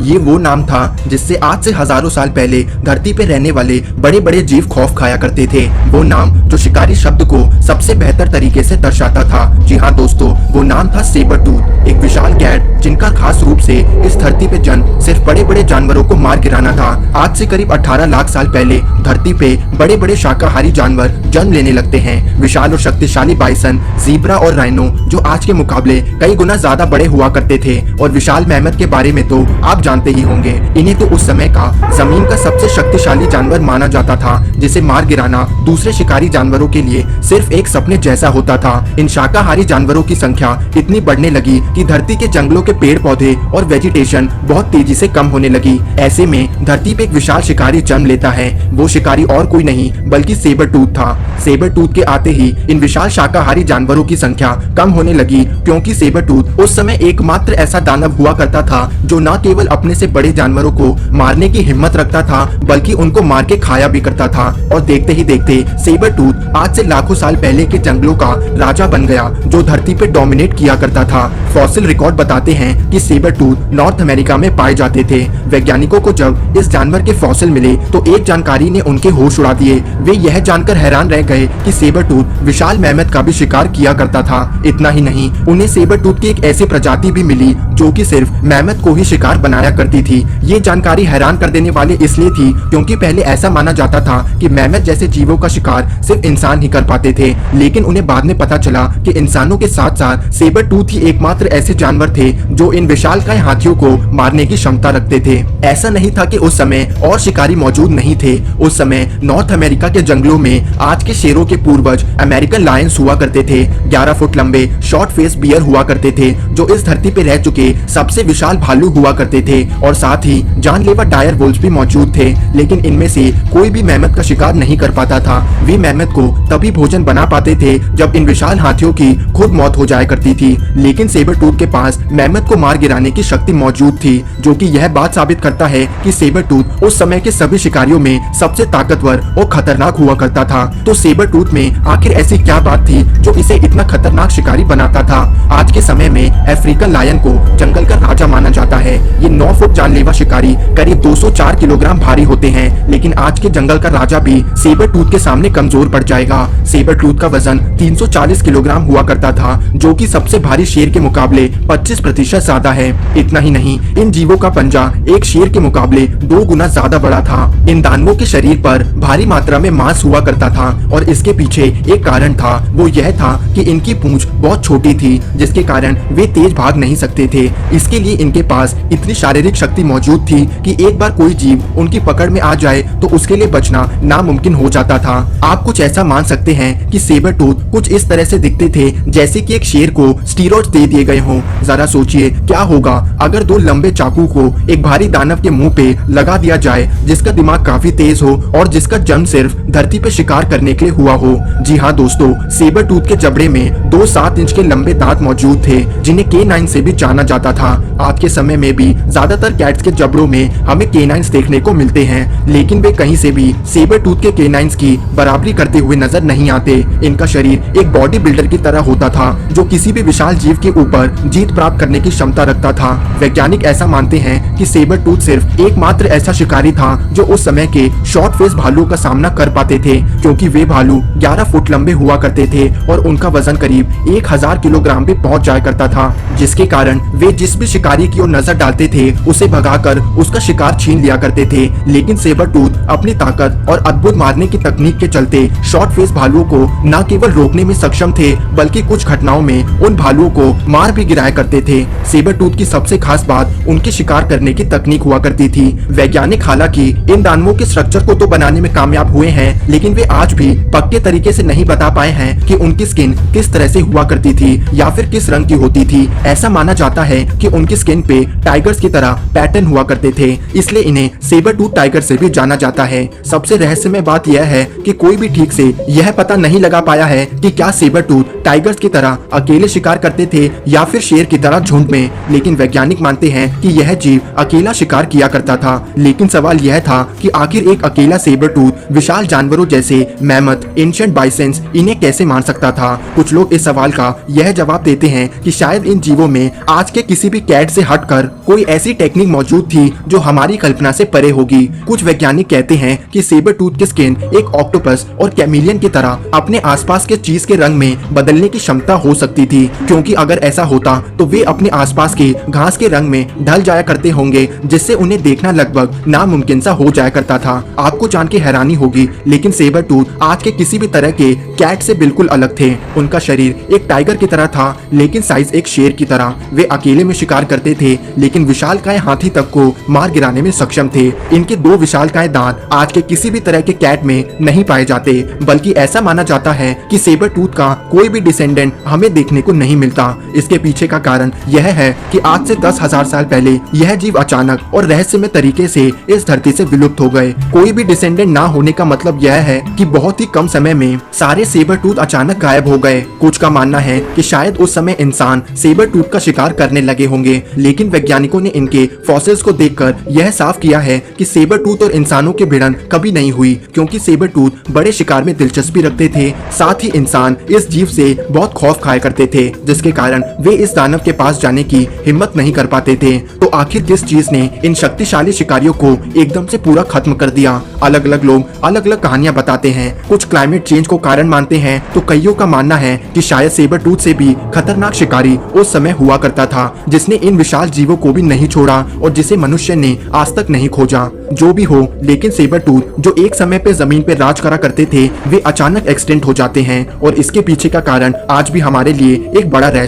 ये वो नाम था जिससे आज से हजारों साल पहले धरती पे रहने वाले बड़े बड़े जीव खौफ खाया करते थे। वो नाम जो शिकारी शब्द को सबसे बेहतर तरीके से दर्शाता था। जी हाँ दोस्तों, वो नाम था सेबर टूथ, एक विशाल कैट जिनका खास रूप से इस धरती पे जन्म सिर्फ बड़े बड़े जानवरों को मार गिराना था। आज से करीब 18 लाख साल पहले धरती पे बड़े बड़े शाकाहारी जानवर जन्म लेने लगते हैं। विशाल और शक्तिशाली बाइसन, ज़ीब्रा और राइनो जो आज के मुकाबले कई गुना ज्यादा बड़े हुआ करते थे। और विशाल मैमथ के बारे में तो आप जानते ही होंगे। इन्हें तो उस समय का जमीन का सबसे शक्तिशाली जानवर माना जाता था, जिसे मार गिराना दूसरे शिकारी जानवरों के लिए सिर्फ एक सपने जैसा होता था। इन शाकाहारी जानवरों की संख्या इतनी बढ़ने लगी कि धरती के जंगलों के पेड़ पौधे और वेजिटेशन बहुत तेजी से कम होने लगी। ऐसे में धरती पे एक विशाल शिकारी जन्म लेता है। वो शिकारी और कोई नहीं बल्कि सेबर टूथ था। सेबर टूथ के आते ही इन विशाल शाकाहारी जानवरों की संख्या कम होने लगी, क्योंकि सेबर टूथ उस समय एकमात्र ऐसा दानव हुआ करता था जो न केवल अपने से बड़े जानवरों को मारने की हिम्मत रखता था, बल्कि उनको मार के खाया भी करता था। और देखते ही देखते सेबर टूथ आज से लाखों साल पहले के जंगलों का राजा बन गया, जो धरती पे डोमिनेट किया करता था। फॉसिल रिकॉर्ड बताते हैं कि सेबर टूथ नॉर्थ अमेरिका में पाए जाते थे। वैज्ञानिकों को जब इस जानवर के फॉसिल मिले तो एक जानकारी ने उनके होश उड़ा दिए। वे यह जानकर हैरान रह गए कि सेबर टूथ विशाल मैमथ का भी शिकार किया करता था। इतना ही नहीं, उन्हें सेबर टूथ की एक ऐसी प्रजाति भी मिली जो कि सिर्फ मैमथ को ही शिकार बनाया करती थी। ये जानकारी हैरान कर देने वाली इसलिए थी क्योंकि पहले ऐसा माना जाता था कि मैमथ जैसे जीवों का शिकार सिर्फ इंसान ही कर पाते थे, लेकिन उन्हें बाद में पता चला कि इंसानों के साथ साथ सेबर टूथ ही एकमात्र ऐसे जानवर थे जो इन विशालकाय हाथियों को मारने की क्षमता रखते थे। ऐसा नहीं था कि उस समय और शिकारी मौजूद नहीं थे। उस समय नॉर्थ अमेरिका के जंगलों में आज के शेरों के पूर्वज अमेरिकन लायंस हुआ करते थे। 11 फुट लंबे शॉर्ट फेस बियर हुआ करते थे जो इस धरती पे रह चुके सबसे विशाल भालू हुआ करते थे। और साथ ही जानलेवा डायर वुल्व्स भी मौजूद थे, लेकिन इनमें से कोई भी मैमथ का शिकार नहीं कर पाता था। वे मैमथ को तभी भोजन बना पाते थे जब इन विशाल हाथियों की खुद मौत हो जाया करती थी। लेकिन सेबर टूथ के पास मैमथ को मार गिराने की शक्ति मौजूद थी, जो कि यह बात साबित करता है कि सेबर टूथ उस समय के सभी शिकारियों में सबसे ताकतवर और खतरनाक हुआ करता था। तो सेबर टूथ में आखिर ऐसी क्या बात थी जो इसे इतना खतरनाक शिकारी बनाता था? आज के समय में अफ्रीकन लायन को जंगल का राजा माना जाता है। ये 9 फुट जानलेवा शिकारी करीब 204 किलोग्राम भारी होते हैं, लेकिन आज के जंगल का राजा भी सेबर टूथ के सामने कमजोर पड़ जाएगा। सेबर टूथ का वजन 340 किलोग्राम हुआ करता था, जो कि सबसे भारी शेर के मुकाबले 25% ज्यादा है। इतना ही नहीं, इन जीवों का पंजा एक शेर के मुकाबले 2 गुना ज्यादा बड़ा था। इन दानवों के शरीर पर भारी मात्रा में मांस हुआ करता था और इसके पीछे एक कारण था। वो यह था कि इनकी पूंछ बहुत छोटी थी, जिसके कारण वे तेज भाग नहीं सकते थे। इसके लिए इनके पास इतनी शारीरिक शक्ति मौजूद थी कि एक बार कोई जीव उनकी पकड़ में आ जाए तो उसके लिए बचना नामुमकिन हो जाता था। आप कुछ ऐसा मान सकते हैं कि सेबर टूथ कुछ इस तरह से दिखते थे जैसे कि एक शेर को स्टीरॉइड्स दे दिए गए हों। जरा सोचिए क्या होगा अगर 2 लंबे चाकू को एक भारी दानव के मुंह पे लगा दिया जाए, जिसका दिमाग काफी तेज हो और जिसका जन्म सिर्फ धरती पे शिकार करने के लिए हुआ हो। जी हाँ दोस्तों, सेबर टूथ के जबड़े में 2 7 इंच के लंबे दांत मौजूद थे, जिन्हें केनाइन से भी जाना जाता था। आज के समय में भी ज्यादातर कैट्स के जबड़ों में हमें केनाइन्स देखने को मिलते हैं, लेकिन वे कहीं से भी सेबर टूथ के केनाइन्स की बराबरी करते हुए नजर नहीं आते। इनका शरीर एक बॉडी बिल्डर की तरह होता था, जो किसी भी विशाल जीव के ऊपर जीत प्राप्त करने की क्षमता रखता था। वैज्ञानिक ऐसा मानते हैं कि सेबर टूथ सिर्फ एकमात्र ऐसा शिकारी था जो उस समय के शॉर्ट फेस भालू का सामना कर पाते थे, क्योंकि वे भालू 11 फुट लंबे हुआ करते थे और उनका वजन करीब 1000 किलोग्राम भी पहुंच जाया करता था, जिसके कारण वे जिस भी शिकारी की ओर नजर डालते थे उसे भगाकर उसका शिकार छीन लिया करते थे। लेकिन सेबर टूथ अपनी ताकत और अद्भुत मारने की तकनीक के चलते शॉर्ट फेस भालुओं को न केवल रोकने में सक्षम थे, बल्कि कुछ घटनाओं में उन भालुओं को मार भी गिराया करते थे। सेबर टूथ की सबसे खास बात उनके शिकार करने की तकनीक हुआ करती थी। वैज्ञानिक हालांकि इन दानवों के स्ट्रक्चर को तो बनाने में कामयाब हुए हैं, लेकिन वे आज भी पक्के तरीके से नहीं बता पाए हैं कि उनकी स्किन किस तरह से हुआ करती थी या फिर किस रंग की होती थी। ऐसा माना जाता है कि उनकी स्किन पे टाइगर्स की तरह पैटर्न हुआ करते थे, इसलिए इन्हें सेबर टूथ टाइगर से भी जाना जाता है। सबसे रहस्यमय बात यह है कि कोई भी ठीक से यह पता नहीं लगा पाया है कि क्या सेबर टूथ टाइगर्स की तरह अकेले शिकार करते थे या फिर शेर की तरह झुंड में। लेकिन वैज्ञानिक मानते हैं कि यह जीव अकेला शिकार किया करता था। लेकिन सवाल यह था कि आखिर एक अकेला सेबर टूथ विशाल जानवरों जैसे मैमथ, एंशिएंट बाइसन्स इन्हें कैसे मार सकता था? कुछ लोग इस सवाल का यह जवाब देते हैं कि शायद इन जीवों में आज के किसी भी कैट से हटकर कोई ऐसी टेक्निक टेक्निक मौजूद थी जो हमारी कल्पना से परे होगी। कुछ वैज्ञानिक कहते हैं कि सेबर टूथ की स्किन एक ऑक्टोपस और कैमिलियन की तरह अपने आसपास के चीज के रंग में बदलने की क्षमता हो सकती थी, क्योंकि अगर ऐसा होता तो वे अपने आसपास के घास के रंग में ढल जाया करते होंगे, जिससे उन्हें देखना लगभग नामुमकिन सा हो जाया करता था। आपको जान के हैरानी होगी, लेकिन सेबर टूथ आज के किसी भी तरह के कैट से बिल्कुल अलग थे। उनका शरीर एक टाइगर की तरह था, लेकिन साइज एक शेर की तरह। वे अकेले में शिकार करते थे, लेकिन विशालकाय हाथी तक को मार गिराने में सक्षम थे। इनके दो विशालकाय दांत आज के किसी भी तरह के कैट में नहीं पाए जाते, बल्कि ऐसा माना जाता है कि सेबर टूथ का कोई भी डिसेंडेंट हमें देखने को नहीं मिलता। इसके पीछे का कारण यह है कि आज से 10,000 साल पहले यह जीव अचानक और रहस्यमय तरीके से इस धरती से विलुप्त हो गए। कोई भी डिसेंडेंट ना होने का मतलब यह है कि बहुत ही कम समय में सारे सेबर टूथ अचानक गायब हो गए। कुछ का मानना है कि शायद उस समय इंसान सेबर टूथ का शिकार करने लगे होंगे, लेकिन वैज्ञानिकों ने इनके फॉसिल्स को देखकर यह साफ किया है कि सेबर टूथ और इंसानों की भिड़ंत कभी नहीं हुई, क्योंकि सेबर टूथ बड़े शिकार में दिलचस्पी रखते थे। साथ ही इंसान इस जीव से बहुत खौफ खाया करते थे, जिसके कारण वे इस दानव के पास जाने की हिम्मत नहीं कर पाते थे। तो आखिर किस चीज ने इन शक्तिशाली शिकारियों को एकदम से पूरा खत्म कर दिया? अलग अलग लोग अलग अलग कहानियां बताते हैं। कुछ क्लाइमेट चेंज को कारण मानते हैं, तो कईयों का मानना है कि शायद सेबर टूथ से भी खतरनाक शिकारी उस समय हुआ करता था, जिसने इन विशाल जीवों को भी नहीं छोड़ा और जिसे मनुष्य ने आज तक नहीं खोजा। जो भी हो, लेकिन सेबर टूथ जो एक समय पे जमीन पे राज करा करते थे, वे अचानक एक्सटेंट हो जाते हैं, और इसके पीछे का कारण आज भी हमारे लिए एक बड़ा रहस्य